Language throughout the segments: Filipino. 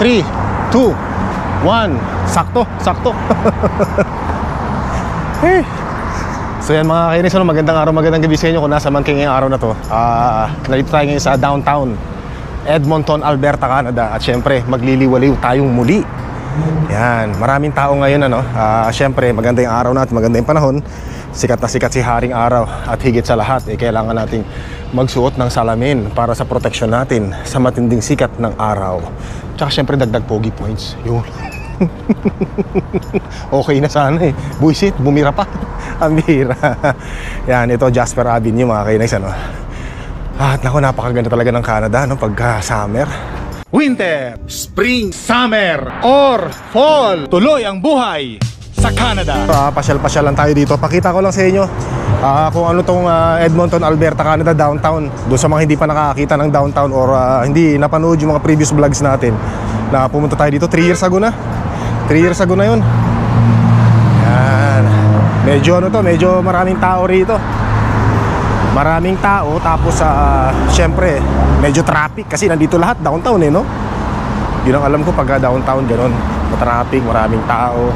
3, 2, 1. Sakto, sakto. Hey. So yan mga kainis, magandang araw, magandang gabi sa inyo kung nasa man kayo ngayong araw na to. Narito tayo ngayon sa downtown Edmonton, Alberta, Canada. At syempre, magliliwaliw tayong muli. Yan, maraming tao ngayon ano. Syempre, maganda yung araw natin, maganda yung panahon. Sikat na sikat si Haring Araw. At higit sa lahat, kailangan nating magsuot ng salamin para sa proteksyon natin sa matinding sikat ng araw. Tsaka syempre, dagdag pogi points. Yun. Okay na sana eh. Buisit, bumira pa. Ang bira. Yan, ito Jasper Avenue mga kainis ano. At naku, napakaganda talaga ng Canada no, pagka summer. Winter, spring, summer, or fall. Tuloy ang buhay sa Canada. Pasyal-pasyal lang tayo dito. Pakita ko lang sa inyo kung ano tong Edmonton, Alberta, Canada downtown. Doon sa mga hindi pa nakakita ng downtown or hindi napanood yung mga previous vlogs natin na pumunta tayo dito 3 years ago na. 3 years ago na yun. Yan. Medyo ano to, medyo maraming tao rito. Maraming tao, tapos syempre medyo traffic kasi nandito lahat downtown eh no. Yun ang alam ko pagka downtown ganoon, traffic, maraming tao,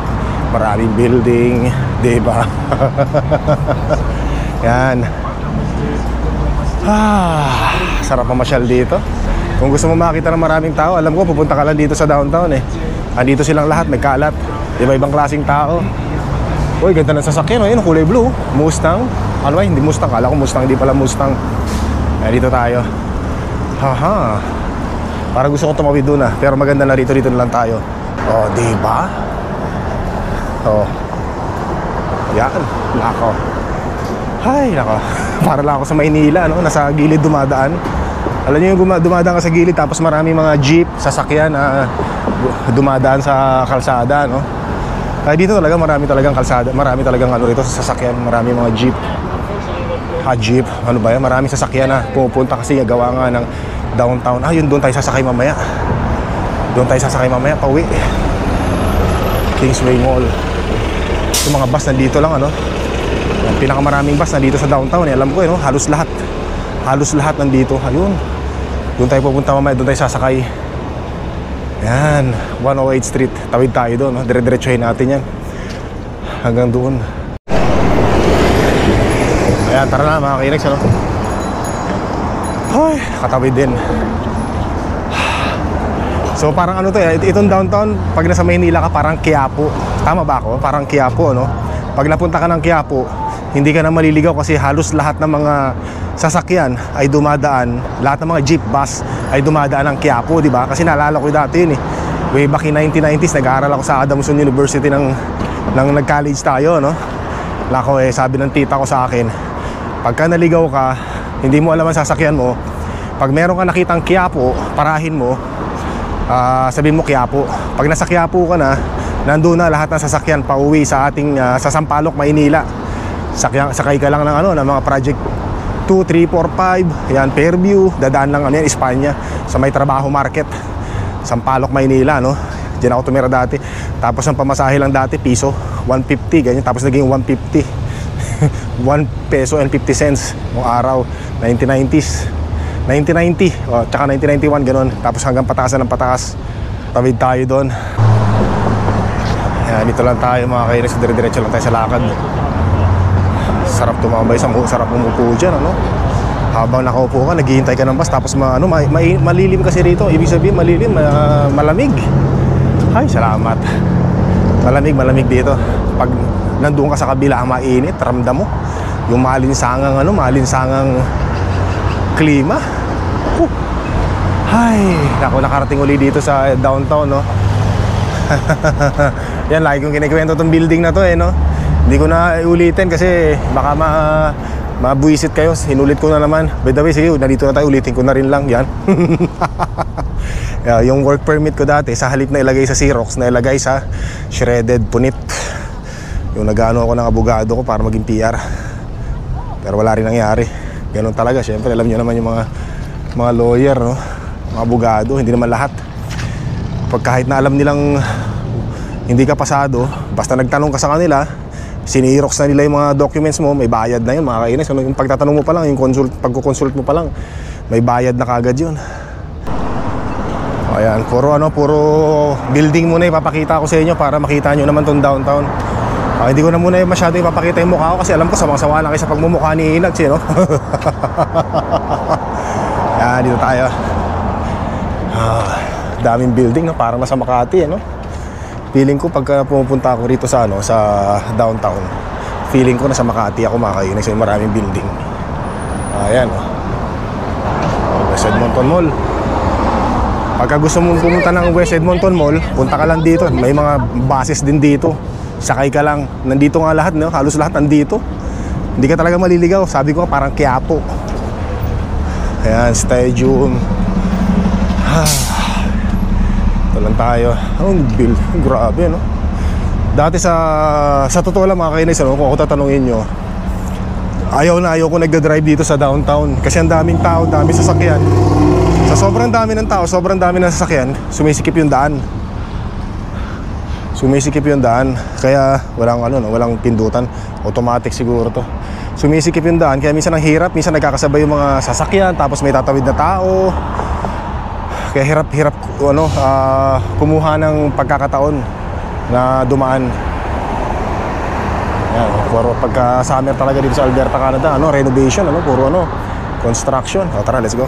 maraming building, diba? Yan. Sarap mamasyal dito. Kung gusto mo makita ng maraming tao, alam ko pupunta ka lang dito sa downtown eh. Andito silang lahat, may kalat, iba-ibang klaseng tao. Uy, ganda ng sasakyan, oh. Yun, kulay blue, Mustang. Ano ba, hindi Mustang, kala ko Mustang, hindi pala Mustang. Dito tayo. Haha. Parang gusto ko tumawid doon pero maganda na rito na lang tayo. Oh, diba? Oh. Yan, lako. Hay, lako. Para lang ako sa Maynila, no? Nasa gilid dumadaan. Alam niyo yung dumadaan ka sa gilid, tapos marami mga jeep, sasakyan na dumadaan sa kalsada, no? Kaya dito talaga marami talagang kalsada, marami talagang ano rito sa sasakyan, marami mga jeep. Jeep, ano ba yan? Maraming sasakyan na pumupunta kasi gawa nga ng downtown. Yun, doon tayo sasakay mamaya. Doon tayo sasakay mamaya, pauwi. Kingsway Mall. Yung mga bus nandito lang, ano? Yung pinakamaraming bus nandito sa downtown, alam ko, no? Halos lahat. Halos lahat nandito. Ayun. Doon tayo pupunta mamaya, doon tayo sasakay. Yan, 108 Street. Tawid tayo doon, no? Dire-diretsuhin natin yan hanggang doon. Ayan, tara na mga kainex, ano? Ay, katawid din. So parang ano to eh, itong downtown, pag nasa Maynila ka parang Quiapo. Tama ba ako? Parang Quiapo, no? Pag napunta ka ng Quiapo, hindi ka na maliligaw kasi halos lahat ng mga sasakyan ay dumadaan, lahat ng mga jeep, bus ay dumadaan ng Quiapo, di ba? Kasi naalala ko dati yun eh. Way back in 1990s, nag-aaral ako sa Adamson University ng nag-college tayo, no? Lako eh, sabi ng tita ko sa akin, pagka naligaw ka, hindi mo alam ang sasakyan mo, pag meron ka nakitang Quiapo, parahin mo, sabihin mo Quiapo. Pag nasa Quiapo ka na, nandun na lahat ng sasakyan pauwi sa ating sa Sampaloc, Maynila. Sakay ka lang ng ano, ng mga project 2, 3, 4, 5. Yan, Fairview, dadaan lang ano yan, Espanya, sa may trabaho market, Sampaloc, Maynila, no? Diyan ako tumira dati. Tapos ang pamasahe lang dati, piso, 150, ganyan. Tapos naging 150. 1 peso and 50 cents noong araw, 1990s. 1990, tsaka 1991, gano'n. Tapos hanggang pataasan ng pataas. Tawid tayo doon. Yan, dito lang tayo mga kainis. Dire-diretso lang tayo sa lakad. Sarap tumambay, sarap umupo dyan, ano? Habang nakaupo ka, naghihintay ka ng bus. Tapos malilim kasi rito. Ibig sabihin, malilim, malamig. Ay, salamat. Malamig dito. Pag nandun ka sa kabila, mainit, ramdam mo yung malinsangang klima. Ay, ako nakarating uli dito sa downtown, no? Yan, lagi kong kinikwento itong building na to eh, no? Hindi ko na ulitin kasi baka mabuisit kayo. Hinulit ko na naman. By the way, sige, nandito na tayo, ulitin ko na rin lang yan. Yung work permit ko dati, sa halip na ilagay sa Xerox, na ilagay sa shredded punit. Yung nag-ano ako ng abogado ko para maging PR. Pero wala rin nangyari. Ganun talaga, syempre alam niyo naman yung mga lawyer, no? Mga abogado, hindi naman lahat. Pag kahit na alam nilang hindi ka pasado, basta nagtanong ka sa kanila, sinirox na nila yung mga documents mo, may bayad na yun mga kainis. Yung pagtatanong mo pa lang, yung pagkukonsult mo pa lang, may bayad na kagad yun. Ayan, puro building muna ipapakita ko sa inyo para makita nyo naman tong downtown. Hindi ko na muna masyado ipapakita yung mukha ko kasi alam ko sawang-sawa lang kayo sa pagmumukha ni Inags, no? Ayan, dito tayo. Daming building, no? Parang nasa Makati, no? Feeling ko pagka pumupunta ako rito sa downtown, feeling ko nasa Makati ako makakainig sa maraming building. Ayan, no? West Edmonton Mall. Pagka gusto mong pumunta ng West Edmonton Mall, punta ka lang dito. May mga buses din dito. Sakay ka lang. Nandito nga lahat, no? Halos lahat nandito. Hindi ka talaga maliligaw. Sabi ko parang Quiapo. Ayan, stadium. Ito lang tayo. Grabe, no? Dati sa totoo lang mga kainis, no? Kung ako tatanungin nyo, ayaw ko nagda-drive dito sa downtown. Kasi ang daming tao, daming sasakyan. Sa sobrang dami ng tao, sobrang dami ng sasakyan, sumisikip yung daan. Kaya walang pindutan. Automatic siguro to. Sumisikip yung daan, kaya minsan ang hirap. Minsan nagkakasabay yung mga sasakyan, tapos may tatawid na tao. Kaya hirap kumuha ng pagkakataon na dumaan. Yan, puro pagka summer talaga dito sa Alberta, Canada, renovation, puro construction. Tara, let's go.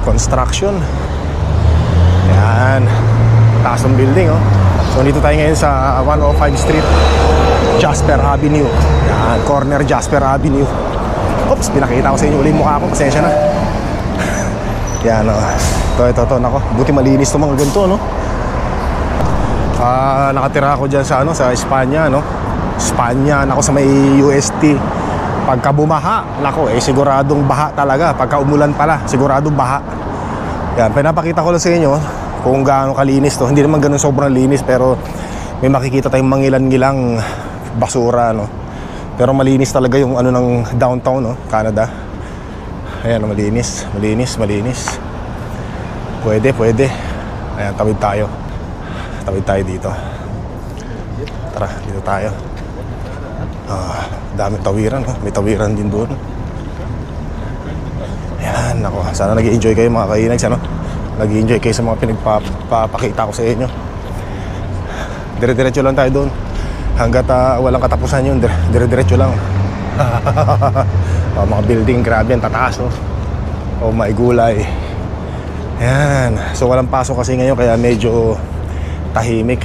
Construction. Yan. Taas ng building, So dito tayo ngayon sa 105 Street, Jasper Avenue. Yan, corner Jasper Avenue. Oops, pinakita ko sa inyo uli yung mukha ko. Pasensya na. Yan, Ito, nako. Buti malinis itong mga ganito, nakatira ako dyan sa Espanya, Espanya, nako, sa may UST. Pagka bumaha, nako, siguradong baha talaga. Pagka umulan pala, siguradong baha. Yan, pinapakita ko lang sa inyo kung gaano kalinis to. Hindi naman ganun sobrang linis, pero may makikita tayong mangilan-ngilang basura, Pero malinis talaga yung ng downtown, Canada. Ayan, malinis. Pwede. Ayan, tawid tayo dito. Tara, dito tayo. Daming tawiran, may tawiran din doon. Ayan, nako, sana nag-i-enjoy kayo mga kainags, nag-i-enjoy kayo sa mga pinagpapakita ko sa inyo. Dire-diretso lang tayo doon. Hanggat walang katapusan yun, dire-diretso lang. Mga building, grabe yan, tataas, may gulay. Ayan, so walang pasok kasi ngayon, kaya medyo tahimik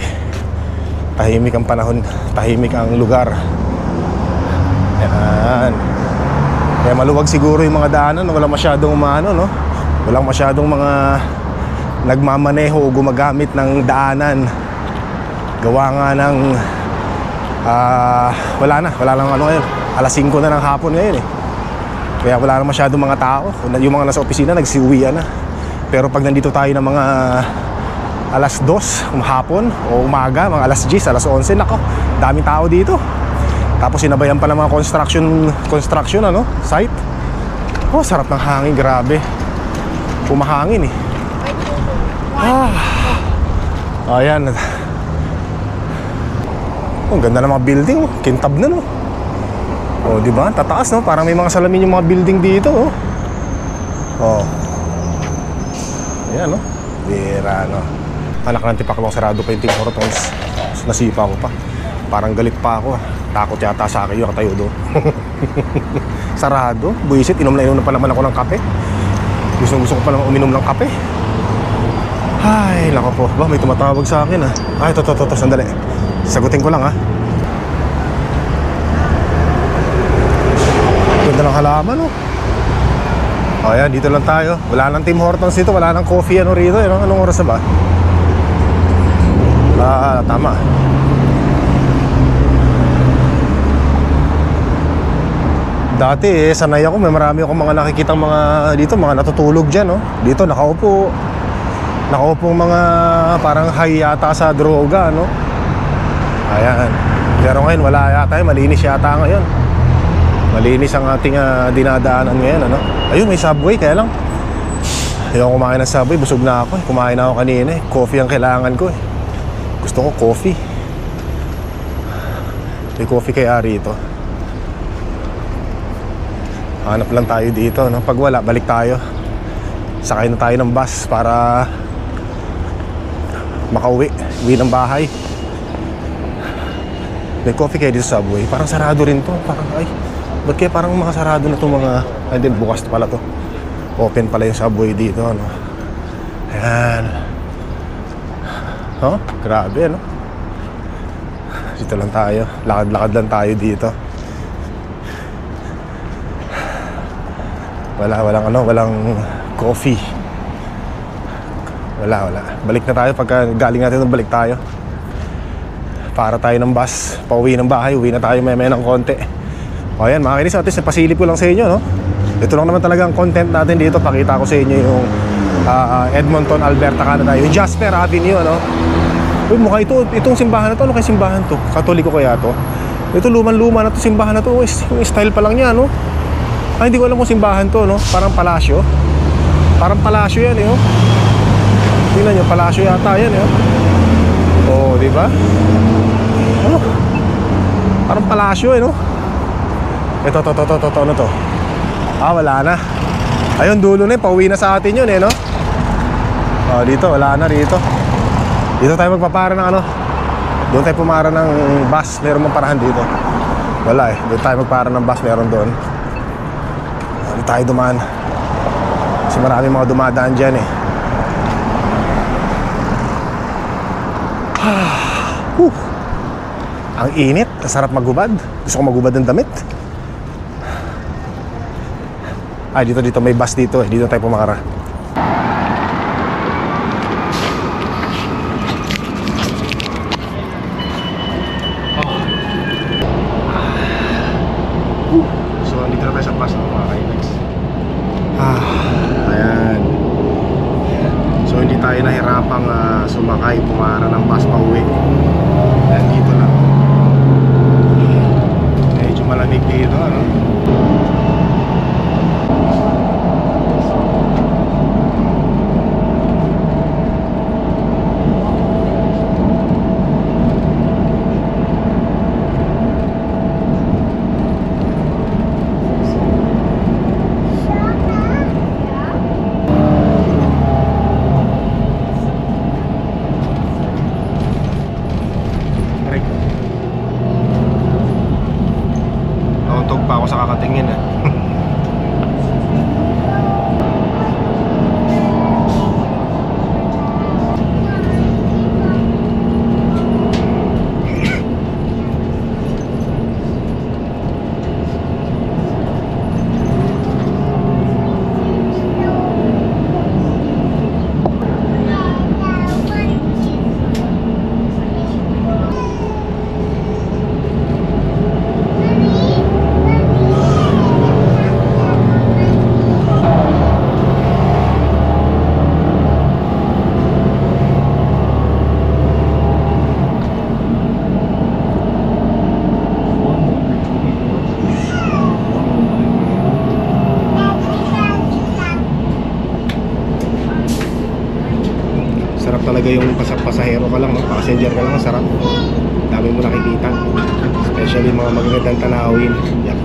ang panahon, tahimik ang lugar. Ayan, kaya maluwag siguro yung mga daanan, walang masyadong walang masyadong mga nagmamaneho o gumagamit ng daanan. Gawa nga ng wala lang ngayon, alas 5 na ng hapon ngayon, kaya wala na masyadong mga tao. Yung mga nasa opisina nagsiuwian na. Pero pag nandito tayo ng mga alas 2 hapon o umaga, mga alas 10, alas 11, nako, daming tao dito. Tapos sinabayan pa ng mga construction site. Sarap ng hangin, grabe. Pumahangin, Ayan. Ang ganda ng mga building, kintab na, di ba? Tataas, Parang may mga salamin yung mga building dito, Ayan, Bira, Anak ng tipaklong, sarado pa yung Tim Hortons. Nasipa ko pa. Parang galit pa ako, Takot yata sa akin yung katayo doon. Sarado, buisit, inom na pa naman ako ng kape. Gusto ko pa naman uminom ng kape. Ay, nako po. May tumatawag sa akin, Ay, to, sandali. Sagutin ko lang, Ganda ng halaman, Ayan, dito lang tayo. Wala nang Tim Hortons dito, wala nang coffee rito, Anong oras na ba? Tama. Dati sanay ako, may marami akong mga nakikitang mga dito, mga natutulog dyan, Dito nakaupo mga parang high yata sa droga, Ayan. Pero ngayon wala yata, malinis yata ngayon. Malinis ang ating dinadaanan ngayon, Ayun, may Subway, kaya lang ayaw kumain ng Subway, busog na ako, Kumain na ako kanina, Coffee ang kailangan ko, Gusto ko coffee. May coffee kaya rito. Hanap lang tayo dito, Pag wala, balik tayo. Sakay na tayo ng bus para makauwi, uwi ng bahay. May coffee kayo dito sa Subway. Parang sarado rin to. Parang ay, ba't kaya parang mga sarado na to mga... Ay din, bukas pala to. Open pala yung Subway dito, ano. Ayan. Oh, grabe, ano. Dito lang tayo. Lakad-lakad lang tayo dito. Walang coffee. Wala. Balik na tayo pagka galing natin, balik tayo. Para tayo ng bus, pauwi ng bahay, uwi na tayo may ng konti. O ayan mga kinis, at least napasilip ko lang sa inyo, no? Ito lang naman talaga ang content natin dito. Pakita ko sa inyo yung Edmonton, Alberta, Canada. Yung Jasper Avenue, no? Uy, mukha itong simbahan na to. Ano kaya simbahan to? Katoliko kaya to? Ito luman-luma na to, simbahan na to. Yung style pa lang niya, no? Ay, hindi ko alam kung simbahan to, no? Parang palasyo. Parang palasyo yan, eh, oh. Tingnan nyo, palasyo yata yan, eh, oh. Oh, di ba? Ano? Parang palasyo, eh, no? Ito, ano to? Ah, wala na. Ayun, dulo na, pauwi na sa atin yun, eh, no? Oh, dito, wala na rito. Dito tayo magpapara ng ano. Doon tayo pumara ng bus. Meron mang parahan dito. Wala, eh. Doon tayo magpara ng bus, meron doon. Doon tayo dumaan. Kasi maraming mga dumadaan dyan, eh. Ang init, sarap magubad. Gusto ko magubad ng damit. Ay, dito may bus dito, eh. Dito tayo pumakara. So, dito na tayo sa bus, mga kainex. Ayan. So, hindi tayo nahirapang sumakay, pumara ng bus pa uwi. Ayan, dito lang. Medyo malamig dito, ano? Nauntog pa ako sa kakatingin, eh. Sarap talaga yung pasahero ka lang, no? Passenger ka lang, sarap. Dami mo nakikita. Especially mga magagandang tanawin. Yak.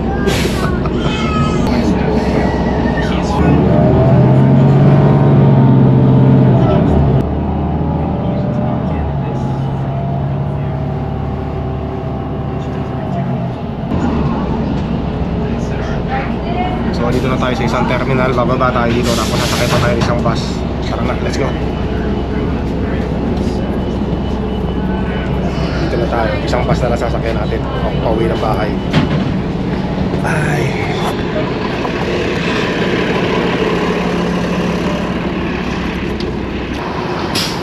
So dito na tayo sa isang terminal. Bababa tayo dito. Tapos sasakay pa tayo isang bus. Tara na, let's go. Dito na tayo. Isang bus na nasasakyan natin. Pauwi ng bahay. Bye.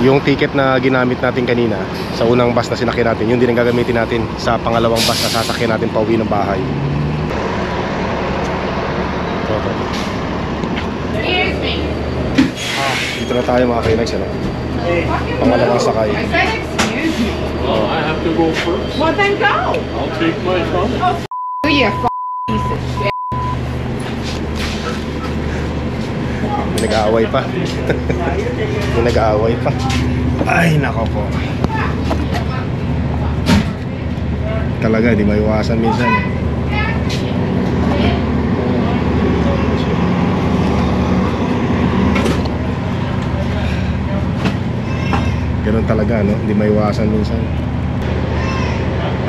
Yung ticket na ginamit natin kanina sa unang bus na sinakyan natin, yun din ang gagamitin natin sa pangalawang bus na sasakyan natin pauwi ng bahay. Dito na tayo mga kainex, ano? Pangalawang sakay. Oh, I have to go first. Well, then go. I'll take my phone. Oh, you piece of shit. May nag-aaway pa. May nag-aaway pa. Ay, nako po. Talaga, di maiwasan minsan, eh. Ganun ganun talaga, no? Hindi maiwasan minsan.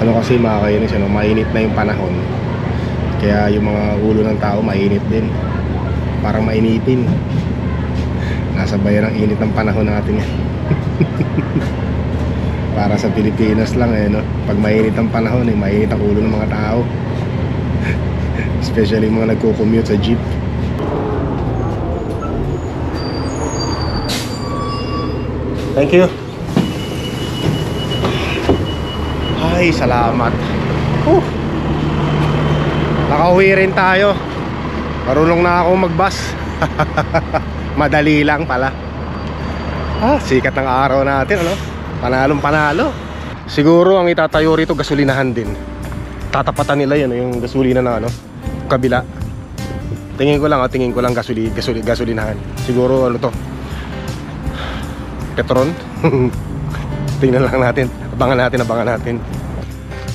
Ano kasi mga kainis, ano? Mainit na yung panahon. Kaya yung mga ulo ng tao mainit din. Parang mainitin. Nasa bayan ang init ng panahon natin. Para sa Pilipinas lang eh, no? Pag mainit ang panahon eh, mainit ang ulo ng mga tao. Especially yung mga nagko-commute sa jeep. Thank you. Ay, salamat. Nakauwi rin tayo. Marunong na ako mag-bus. Madali lang pala. Sikat ng araw natin, ano? Panalong panalo. Siguro ang itatayo rito gasolinahan din. Tatapatan nila yan, yung gasolina na ano, kabila. Tingin ko lang gasolinahan. Siguro ano to, Petron. Tingnan lang natin. Abangan natin.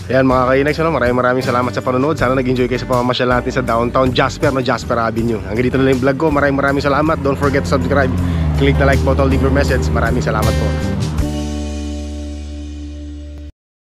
Ayan mga kainags, ano, maraming salamat sa panonood. Sana nag-enjoy kayo sa pamamasyal natin sa downtown Jasper, no, Jasper Avenue. Hanggang dito na lang yung vlog ko. Maraming salamat. Don't forget to subscribe. Click the like button, leave your message. Maraming salamat po.